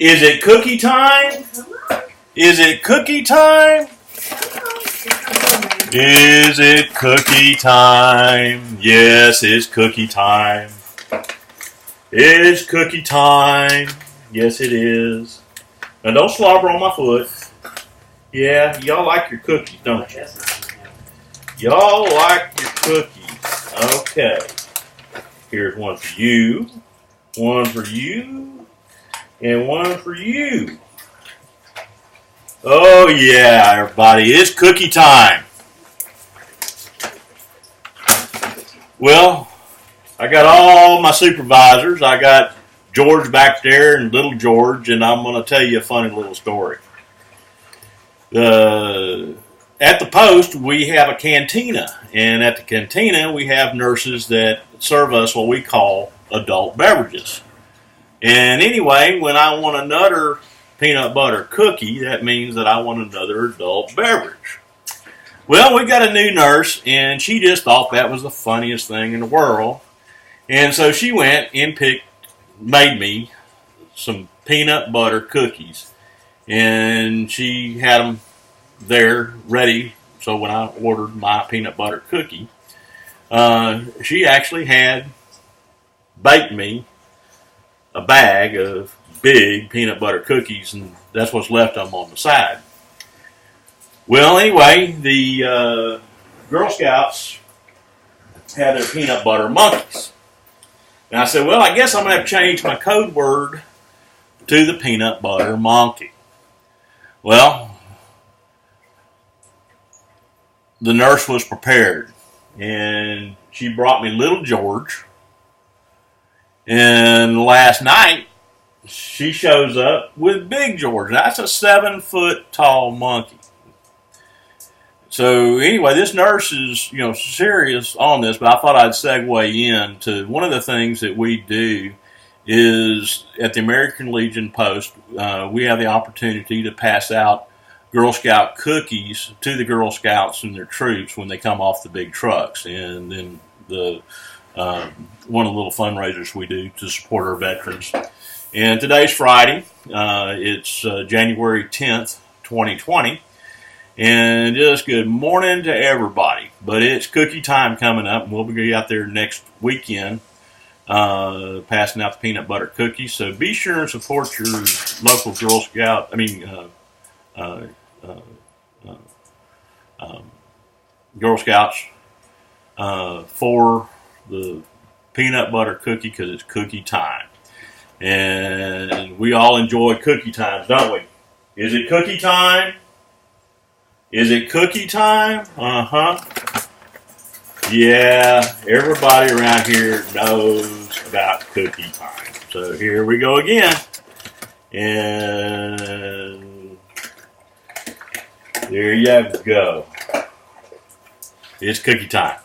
Is it cookie time? Is it cookie time? Is it cookie time? Yes, it's cookie time. It's cookie time. Yes, it is. Now, don't slobber on my foot. Yeah, y'all like your cookies, don't you? Y'all like your cookies. Okay. Here's one for you, one for you, and one for you. Oh, yeah, everybody. It's cookie time. Well, I got all my supervisors. I got George back there and little George, and I'm going to tell you a funny little story. At the post, we have a cantina, and at the cantina, we have nurses that serve us what we call adult beverages. And anyway, when I want another peanut butter cookie, that means that I want another adult beverage. Well, we got a new nurse, and she just thought that was the funniest thing in the world. And so she went and made me some peanut butter cookies. And she had them there ready. So when I ordered my peanut butter cookie, she actually had baked me a bag of big peanut butter cookies, and that's what's left of them on the side. Well, anyway, the Girl Scouts had their peanut butter monkeys. And I said, well, I guess I'm going to have to change my code word to the peanut butter monkey. Well, the nurse was prepared, and she brought me little George. And last night, she shows up with Big George. That's a 7-foot tall monkey. So anyway, this nurse is, serious on this, but I thought I'd segue into one of the things that we do is at the American Legion Post, we have the opportunity to pass out Girl Scout cookies to the Girl Scouts and their troops when they come off the big trucks. And then one of the little fundraisers we do to support our veterans. And today's Friday. It's January 10th, 2020. And just good morning to everybody. But it's cookie time coming up, and we'll be out there next weekend passing out the peanut butter cookies. So be sure and support your local Girl Scout, Girl Scouts for the peanut butter cookie, because it's cookie time. And we all enjoy cookie times, don't we? Is it cookie time? Is it cookie time? Uh-huh. Yeah, everybody around here knows about cookie time. So here we go again. And there you go. It's cookie time.